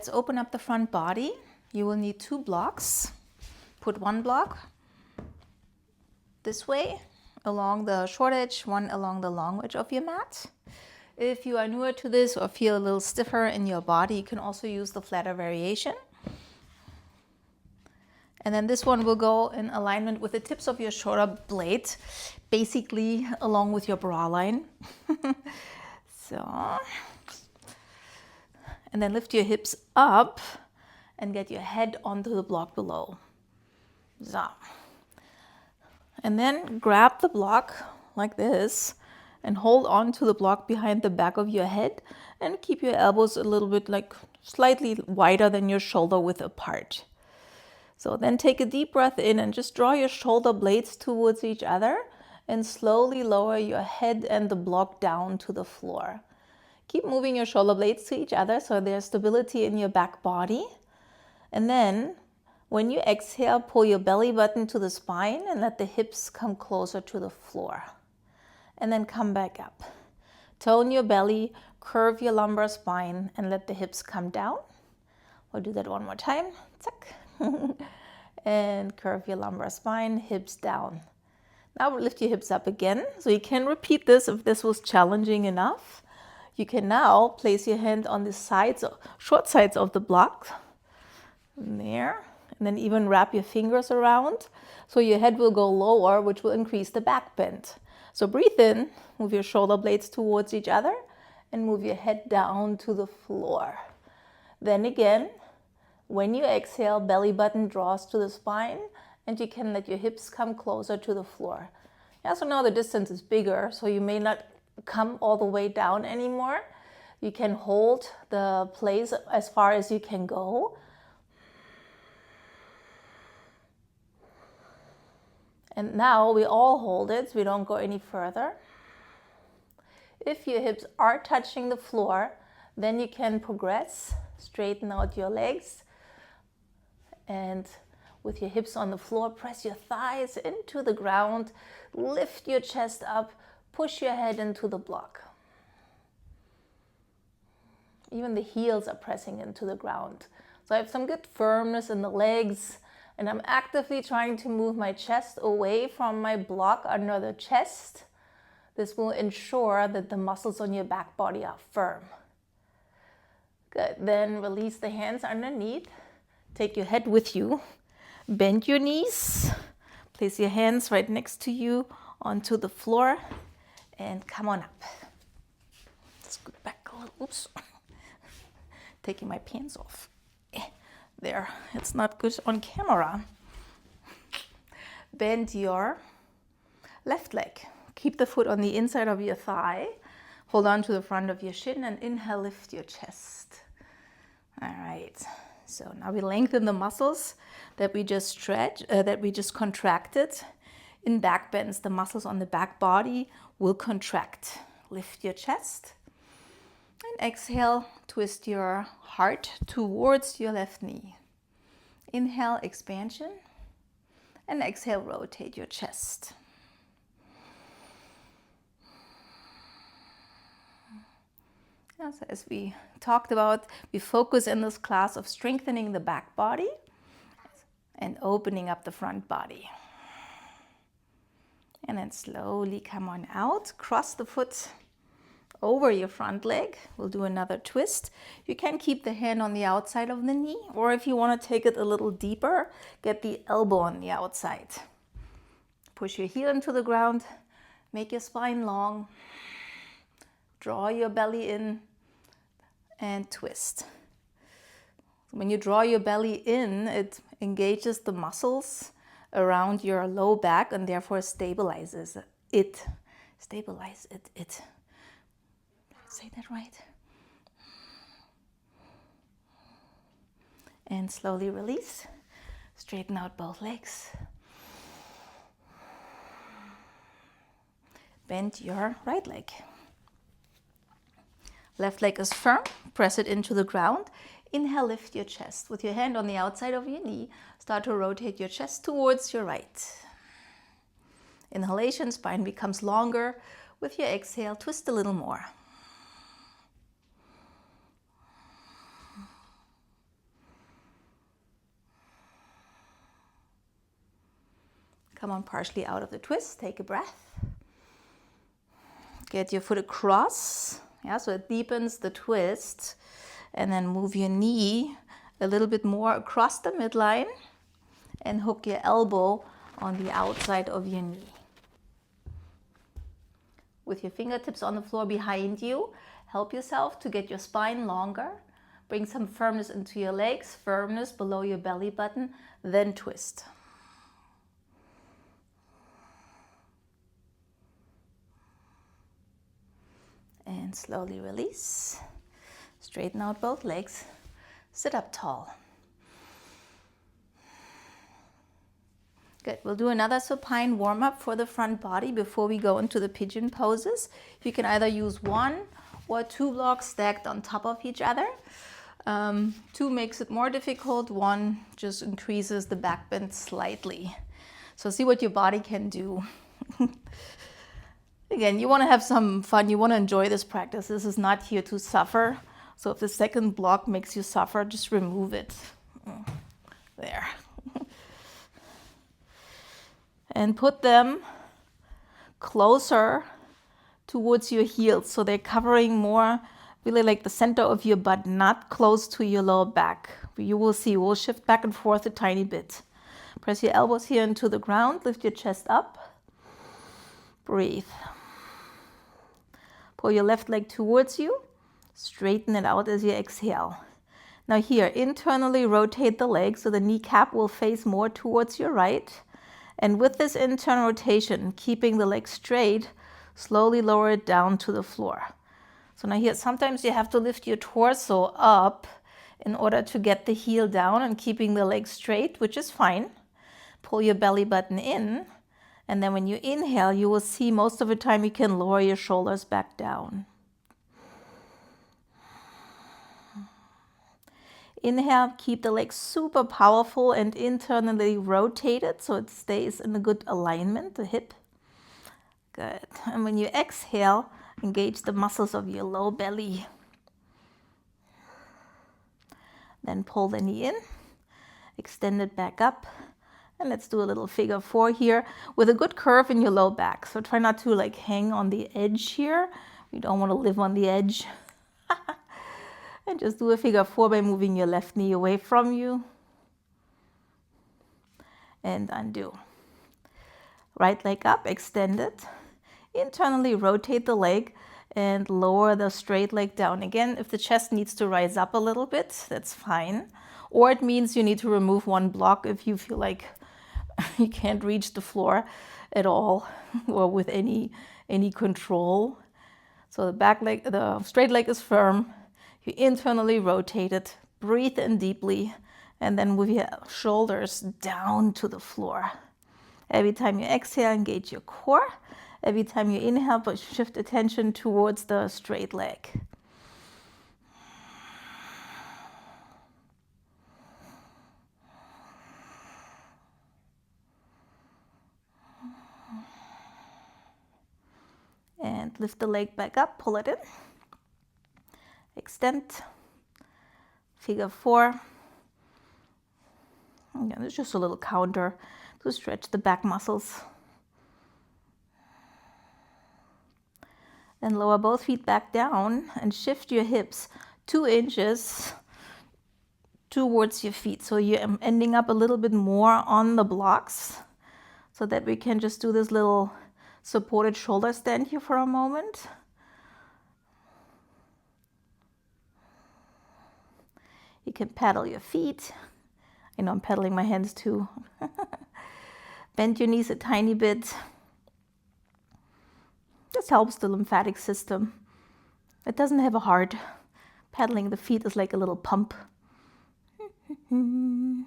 Let's open up the front body. You will need 2 blocks. Put 1 block this way along the short edge, 1 along the long edge of your mat. If you are newer to this or feel a little stiffer in your body, you can also use the flatter variation. And then this one will go in alignment with the tips of your shoulder blade, basically along with your bra line. So, and then lift your hips up and get your head onto the block below. So, and then grab the block like this and hold on to the block behind the back of your head and keep your elbows a little bit like slightly wider than your shoulder width apart. So then take a deep breath in and just draw your shoulder blades towards each other and slowly lower your head and the block down to the floor. Keep moving your shoulder blades to each other so there's stability in your back body. And then when you exhale, pull your belly button to the spine and let the hips come closer to the floor. And then come back up. Tone your belly, curve your lumbar spine, and let the hips come down. We'll do that one more time. Zack. And curve your lumbar spine, hips down. Now lift your hips up again. So you can repeat this if this was challenging enough. You can now place your hand on the sides, short sides of the block. There. And then even wrap your fingers around. So your head will go lower, which will increase the back bend. So breathe in, move your shoulder blades towards each other, and move your head down to the floor. Then again, when you exhale, belly button draws to the spine, and you can let your hips come closer to the floor. Yeah, so now the distance is bigger, so you may not come all the way down anymore. You can hold the place as far as you can go. And now we all hold it, so we don't go any further. If your hips are touching the floor, then you can progress, straighten out your legs, and with your hips on the floor, press your thighs into the ground, lift your chest up, push your head into the block. Even the heels are pressing into the ground. So I have some good firmness in the legs, and I'm actively trying to move my chest away from my block under the chest. This will ensure that the muscles on your back body are firm. Good, then release the hands underneath. Take your head with you. Bend your knees. Place your hands right next to you onto the floor and come on up. Scoot back a little. Oops. Taking my pants off. There, it's not good on camera. Bend your left leg. Keep the foot on the inside of your thigh. Hold on to the front of your shin and inhale, lift your chest. All right. So now we lengthen the muscles that we just contracted. In back bends, the muscles on the back body will contract. Lift your chest. And exhale, twist your heart towards your left knee. Inhale, expansion. And exhale, rotate your chest. So as we talked about, we focus in this class of strengthening the back body and opening up the front body. And then slowly come on out, cross the foot over your front leg. We'll do another twist. You can keep the hand on the outside of the knee, or if you want to take it a little deeper, get the elbow on the outside. Push your heel into the ground, make your spine long, draw your belly in, and twist. When you draw your belly in, it engages the muscles around your low back and therefore stabilizes it. Stabilize it. Say that right? And slowly release. Straighten out both legs. Bend your right leg. Left leg is firm. Press it into the ground. Inhale, lift your chest. With your hand on the outside of your knee, start to rotate your chest towards your right. Inhalation, spine becomes longer. With your exhale, twist a little more. Come on partially out of the twist. Take a breath. Get your foot across, yeah, so it deepens the twist. And then move your knee a little bit more across the midline and hook your elbow on the outside of your knee. With your fingertips on the floor behind you, help yourself to get your spine longer. Bring some firmness into your legs, firmness below your belly button, then twist. And slowly release. Straighten out both legs. Sit up tall. Good. We'll do another supine warm-up for the front body before we go into the pigeon poses. You can either use 1 or 2 blocks stacked on top of each other. 2 makes it more difficult. 1 just increases the back bend slightly. So see what your body can do. Again, you want to have some fun. You want to enjoy this practice. This is not here to suffer. So if the second block makes you suffer, just remove it. There. And put them closer towards your heels. So they're covering more, really like the center of your butt, not close to your lower back. You will see, we'll shift back and forth a tiny bit. Press your elbows here into the ground. Lift your chest up. Breathe. Pull your left leg towards you. Straighten it out as you exhale. Now here, internally rotate the leg so the kneecap will face more towards your right. And with this internal rotation, keeping the leg straight, slowly lower it down to the floor. So now here, sometimes you have to lift your torso up in order to get the heel down and keeping the leg straight, which is fine. Pull your belly button in. And then when you inhale, you will see most of the time you can lower your shoulders back down. Inhale, keep the legs super powerful and internally rotated so it stays in a good alignment, the hip. Good. And when you exhale, engage the muscles of your low belly. Then pull the knee in, extend it back up. And let's do a little figure 4 here with a good curve in your low back. So try not to like hang on the edge here. You don't want to live on the edge. And just do a figure 4 by moving your left knee away from you. And undo. Right leg up, extend it. Internally rotate the leg and lower the straight leg down. Again, if the chest needs to rise up a little bit, that's fine. Or it means you need to remove 1 block if you feel like you can't reach the floor at all or with any control. So the back leg, the straight leg is firm. You internally rotate it, breathe in deeply, and then with your shoulders down to the floor. Every time you exhale, engage your core. Every time you inhale, but shift attention towards the straight leg. And lift the leg back up, pull it in. Extend. Figure 4. Again, it's just a little counter to stretch the back muscles. Then lower both feet back down and shift your hips 2 inches towards your feet. So you're ending up a little bit more on the blocks so that we can just do this little supported shoulder stand here for a moment. You can paddle your feet. I know I'm paddling my hands too. Bend your knees a tiny bit. This helps the lymphatic system. It doesn't have a heart. Paddling the feet is like a little pump. All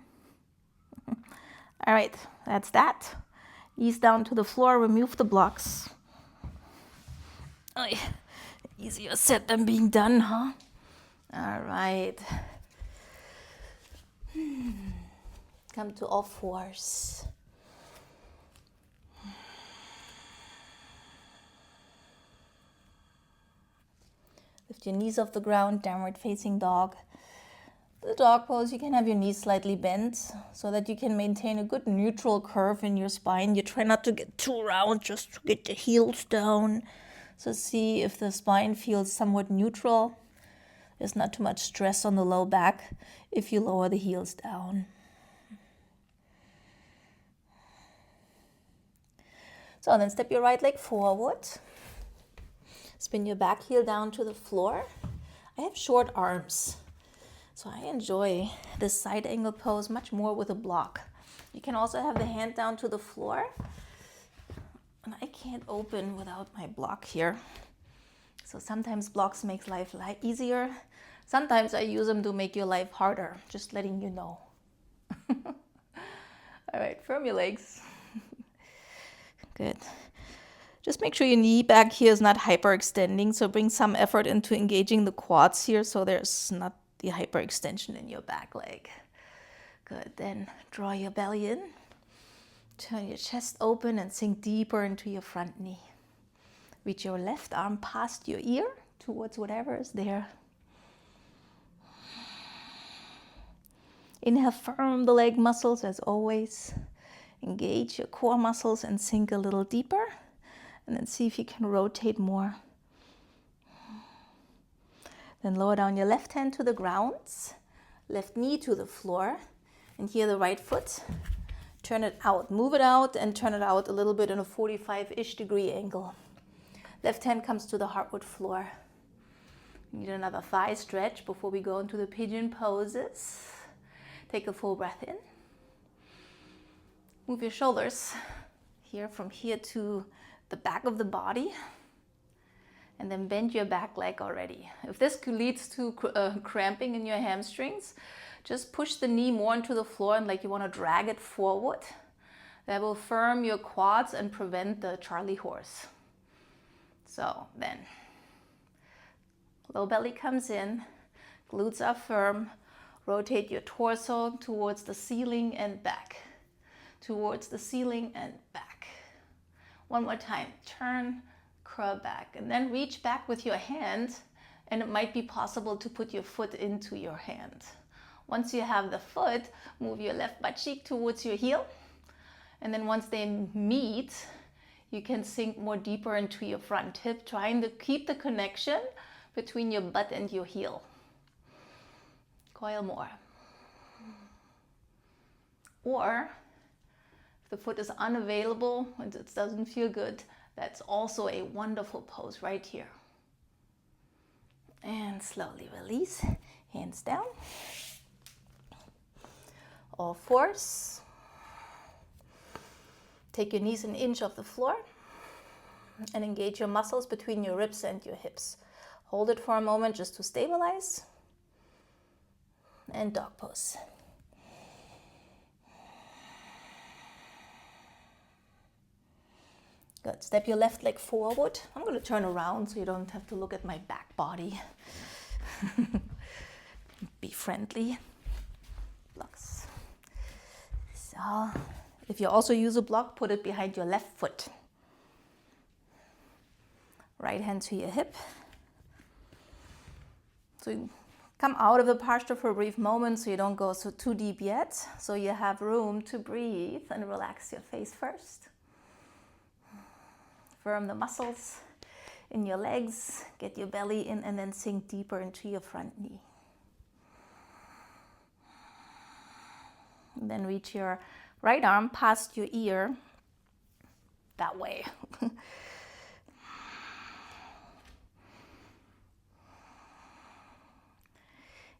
right, that's that. Knees down to the floor, remove the blocks. Oy, easier said than being done, huh? All right. Come to all fours. Lift your knees off the ground, downward facing dog. The dog pose, you can have your knees slightly bent so that you can maintain a good neutral curve in your spine. You try not to get too round, just to get the heels down. So see if the spine feels somewhat neutral. There's not too much stress on the low back if you lower the heels down. So then step your right leg forward. Spin your back heel down to the floor. I have short arms, so I enjoy this side angle pose much more with a block. You can also have the hand down to the floor. And I can't open without my block here. So sometimes blocks make life easier. Sometimes I use them to make your life harder, just letting you know. All right, firm your legs. Good. Just make sure your knee back here is not hyperextending, so bring some effort into engaging the quads here so there's not the hyperextension in your back leg. Good, then draw your belly in, turn your chest open and sink deeper into your front knee. Reach your left arm past your ear towards whatever is there. Inhale, firm the leg muscles as always. Engage your core muscles and sink a little deeper. And then see if you can rotate more. Then lower down your left hand to the ground, left knee to the floor, and here the right foot. Turn it out, move it out, and turn it out a little bit in a 45-ish degree angle. Left hand comes to the heartwood floor. Need another thigh stretch before we go into the pigeon poses. Take a full breath in. Move your shoulders here from here to the back of the body, and then bend your back leg already. If this leads to cramping in your hamstrings, just push the knee more into the floor and like you want to drag it forward. That will firm your quads and prevent the Charlie horse. So then, low belly comes in, glutes are firm, rotate your torso towards the ceiling and back, towards the ceiling and back. One more time, turn, curl back, and then reach back with your hand, and it might be possible to put your foot into your hand. Once you have the foot, move your left butt cheek towards your heel, and then once they meet, you can sink more deeper into your front hip, trying to keep the connection between your butt and your heel. Coil more. Or the foot is unavailable and it doesn't feel good, that's also a wonderful pose right here. And slowly release, hands down. All fours. Take your knees an inch off the floor and engage your muscles between your ribs and your hips. Hold it for a moment just to stabilize. And dog pose. Good. Step your left leg forward. I'm going to turn around so you don't have to look at my back body. Be friendly. Blocks. So, if you also use a block, put it behind your left foot. Right hand to your hip. So you come out of the posture for a brief moment so you don't go too deep yet. So you have room to breathe and relax your face first. Firm the muscles in your legs, get your belly in, and then sink deeper into your front knee. And then reach your right arm past your ear, that way.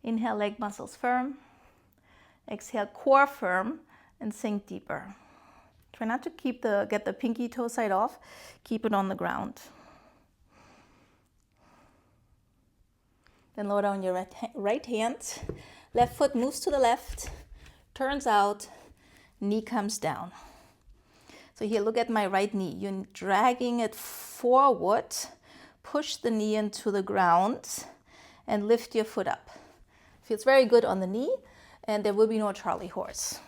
Inhale, leg muscles firm. Exhale, core firm, and sink deeper. Try not to get the pinky toe side off. Keep it on the ground. Then lower down your right hand. Left foot moves to the left, turns out, knee comes down. So here, look at my right knee. You're dragging it forward. Push the knee into the ground and lift your foot up. Feels very good on the knee, and there will be no Charlie horse.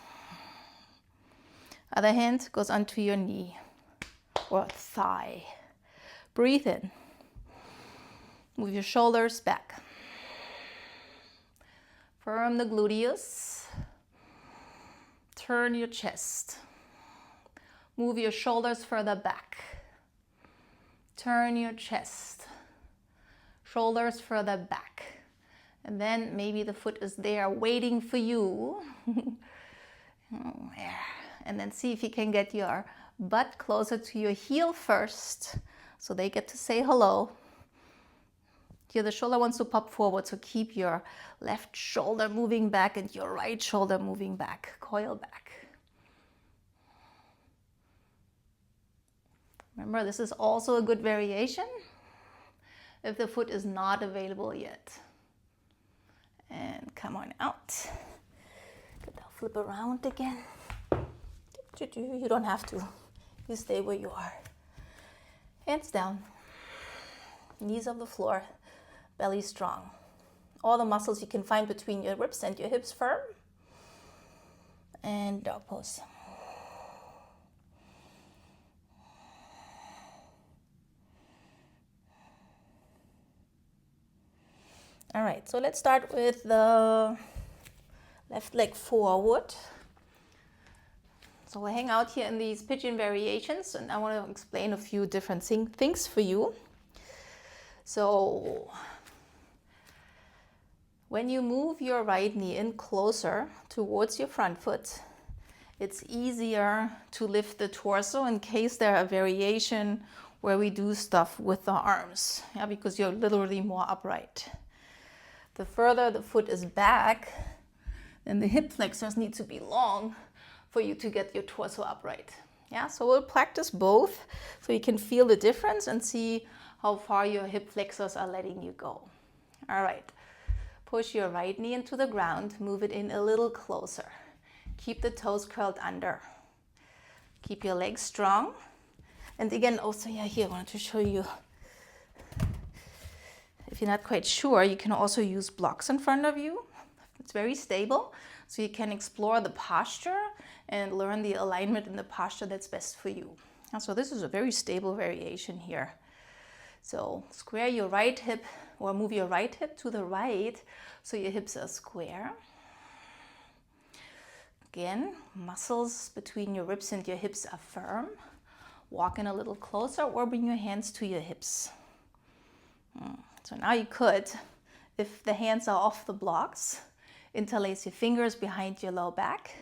Other hand goes onto your knee or thigh. Breathe in. Move your shoulders back. Firm the gluteus. Turn your chest. Move your shoulders further back. Turn your chest. Shoulders further back. And then maybe the foot is there waiting for you. And then see if you can get your butt closer to your heel first, so they get to say hello. Here the shoulder wants to pop forward, so keep your left shoulder moving back and your right shoulder moving back. Coil back. Remember, this is also a good variation if the foot is not available yet. And come on out. Good, I'll flip around again. You don't have to. You stay where you are. Hands down. Knees on the floor. Belly strong. All the muscles you can find between your ribs and your hips firm. And dog pose. All right, so let's start with the left leg forward. So we'll hang out here in these pigeon variations, and I want to explain a few different things for you. So when you move your right knee in closer towards your front foot, it's easier to lift the torso in case there are a variation where we do stuff with the arms, because you're literally more upright. The further the foot is back, then the hip flexors need to be long for you to get your torso upright. So we'll practice both so you can feel the difference and see how far your hip flexors are letting you go. All right, push your right knee into the ground, move it in a little closer. Keep the toes curled under. Keep your legs strong. And again, also here I wanted to show you, if you're not quite sure, you can also use blocks in front of you. It's very stable, so you can explore the posture and learn the alignment in the posture that's best for you. And so this is a very stable variation here. So square your right hip, or move your right hip to the right so your hips are square. Again, muscles between your ribs and your hips are firm. Walk in a little closer or bring your hands to your hips. So now you could, if the hands are off the blocks, interlace your fingers behind your low back,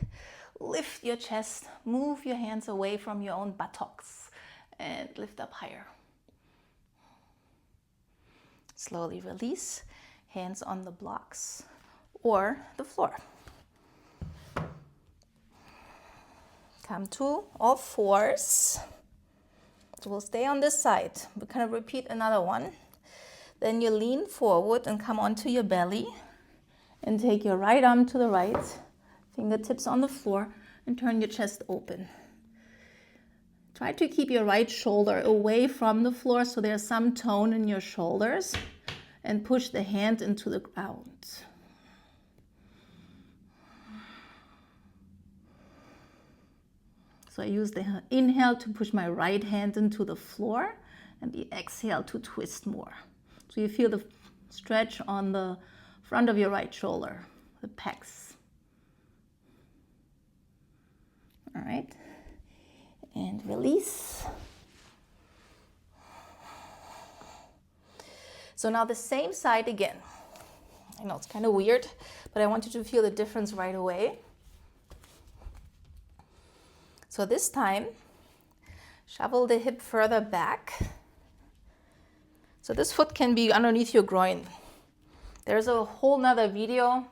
lift your chest, move your hands away from your own buttocks, and lift up higher. Slowly release, hands on the blocks or the floor. Come to all fours. So we'll stay on this side. We'll kind of repeat another one. Then you lean forward and come onto your belly and take your right arm to the right, fingertips on the floor, and turn your chest open. Try to keep your right shoulder away from the floor so there's some tone in your shoulders, and push the hand into the ground. So I use the inhale to push my right hand into the floor and the exhale to twist more. So you feel the stretch on the front of your right shoulder, the pecs. All right, and release. So now the same side again. I know it's kind of weird, but I want you to feel the difference right away. So this time, shovel the hip further back. So this foot can be underneath your groin. There's a whole nother video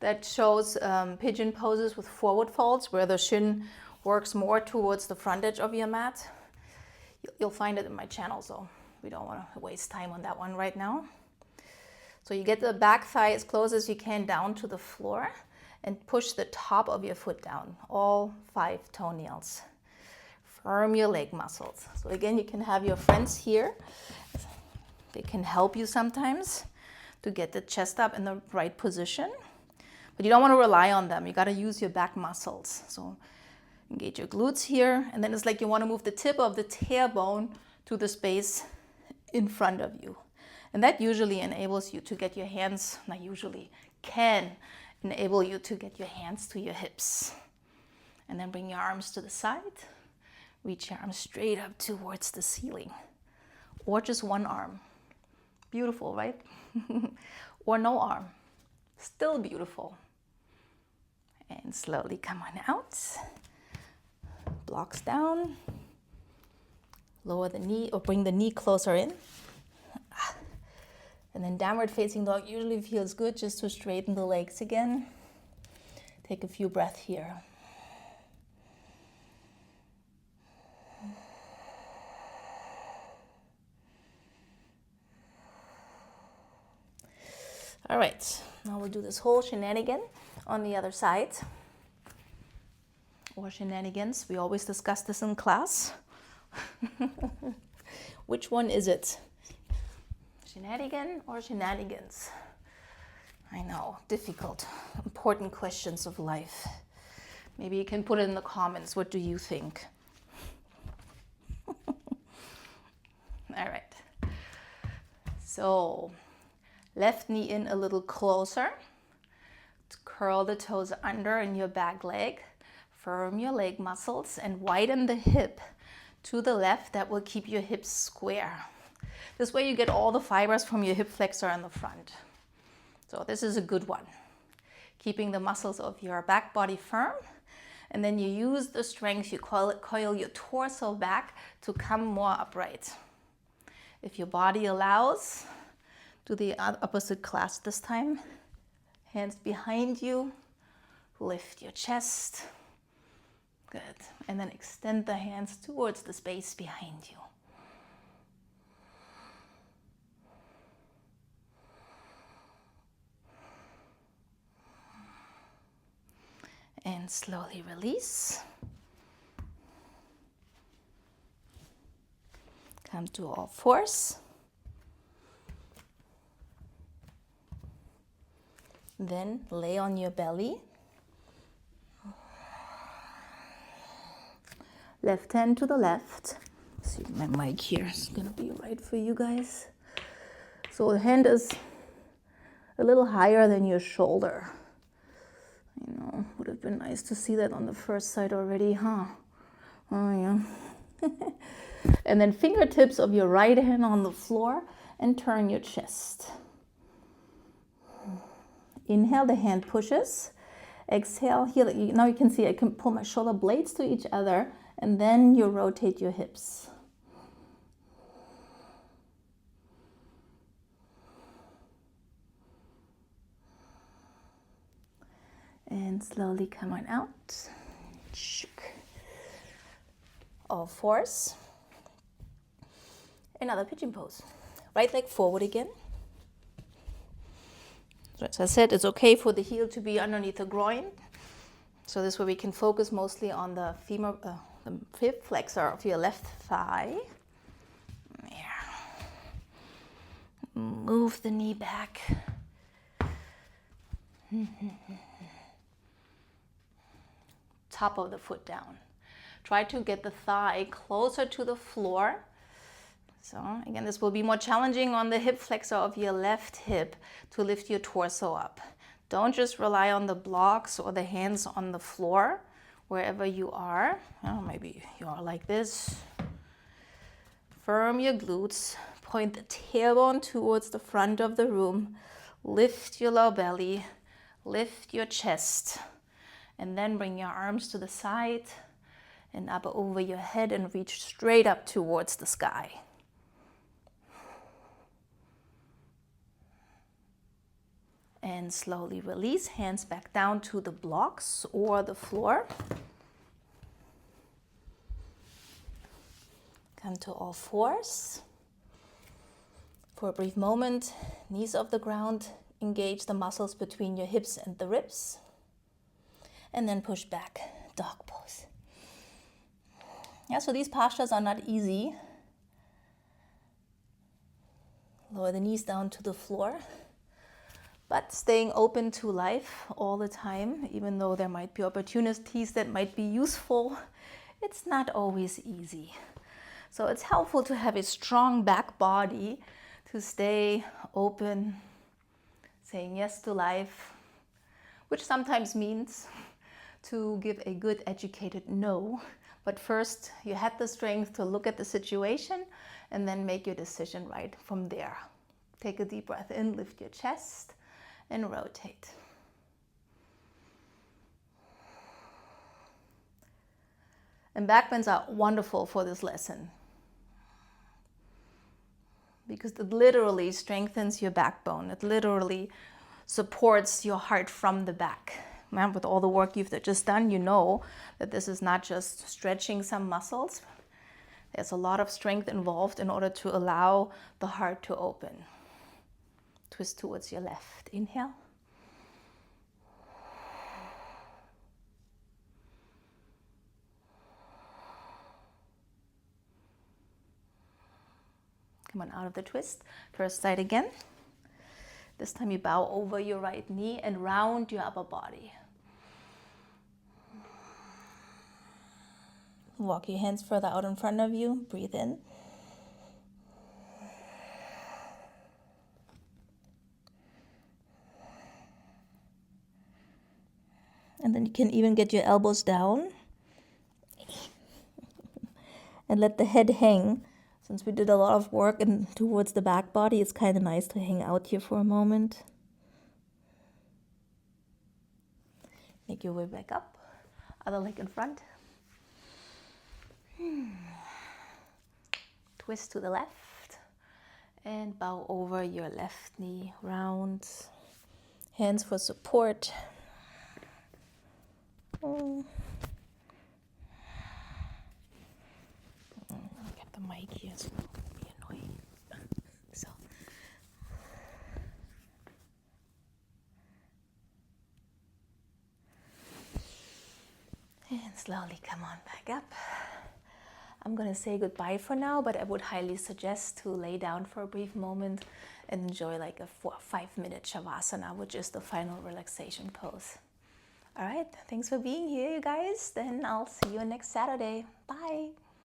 that shows pigeon poses with forward folds where the shin works more towards the front edge of your mat. You'll find it in my channel, so we don't want to waste time on that one right now. So you get the back thigh as close as you can down to the floor and push the top of your foot down, all 5 toenails. Firm your leg muscles. So again, you can have your friends here. They can help you sometimes to get the chest up in the right position, but you don't want to rely on them. You got to use your back muscles. So engage your glutes here, and then it's like you want to move the tip of the tailbone to the space in front of you. And that usually enables you to get your hands, not usually, can enable you to get your hands to your hips. And then bring your arms to the side. Reach your arms straight up towards the ceiling. Or just one arm. Beautiful, right? Or no arm. Still beautiful. And slowly come on out. Blocks down. Lower the knee or bring the knee closer in. And then downward facing dog usually feels good just to straighten the legs again. Take a few breaths here. All right, now we'll do this whole shenanigan on the other side. Or shenanigans, we always discuss this in class. Which one is it? Shenanigan or shenanigans? I know, difficult, important questions of life. Maybe you can put it in the comments. What do you think? All right. So, left knee in a little closer. Curl the toes under in your back leg. Firm your leg muscles and widen the hip to the left. That will keep your hips square. This way you get all the fibers from your hip flexor in the front. So this is a good one. Keeping the muscles of your back body firm. And then you use the strength, you coil your torso back to come more upright. If your body allows, do the opposite class this time. Hands behind you. Lift your chest. Good. And then extend the hands towards the space behind you. And slowly release. Come to all fours. Then lay on your belly. Left hand to the left. See, my mic here is gonna be right for you guys. So the hand is a little higher than your shoulder. You know, would have been nice to see that on the first side already, huh? Oh yeah. And then fingertips of your right hand on the floor and turn your chest. Inhale, the hand pushes. Exhale, here, now you can see I can pull my shoulder blades to each other and then you rotate your hips. And slowly come on out. All fours. Another pigeon pose. Right leg forward again. So as I said, it's okay for the heel to be underneath the groin. So this way we can focus mostly on the femur, the hip flexor of your left thigh. There. Move the knee back. Top of the foot down. Try to get the thigh closer to the floor. So again, this will be more challenging on the hip flexor of your left hip to lift your torso up. Don't just rely on the blocks or the hands on the floor, wherever you are. Oh, maybe you are like this. Firm your glutes. Point the tailbone towards the front of the room. Lift your low belly. Lift your chest. And then bring your arms to the side and up over your head and reach straight up towards the sky. And slowly release, hands back down to the blocks or the floor. Come to all fours. For a brief moment, knees off the ground, engage the muscles between your hips and the ribs. And then push back, dog pose. Yeah, so these postures are not easy. Lower the knees down to the floor. But staying open to life all the time, even though there might be opportunities that might be useful, it's not always easy. So it's helpful to have a strong back body to stay open, saying yes to life, which sometimes means to give a good educated no. But first, you had the strength to look at the situation and then make your decision right from there. Take a deep breath in, lift your chest, and rotate. And back bends are wonderful for this lesson because it literally strengthens your backbone. It literally supports your heart from the back. Man, with all the work you've just done, you know that this is not just stretching some muscles. There's a lot of strength involved in order to allow the heart to open. Twist towards your left. Inhale. Come on, out of the twist. First side again. This time you bow over your right knee and round your upper body. Walk your hands further out in front of you. Breathe in. And then you can even get your elbows down and let the head hang. Since we did a lot of work and towards the back body, it's kind of nice to hang out here for a moment. Make your way back up. Other leg in front. Twist to the left and bow over your left knee. Round. Hands for support. Get the mic here so it won't be annoying. So. And slowly come on back up. I'm going to say goodbye for now, but I would highly suggest to lay down for a brief moment and enjoy like a 5-minute Shavasana, which is the final relaxation pose. All right, thanks for being here, you guys. Then I'll see you next Saturday. Bye.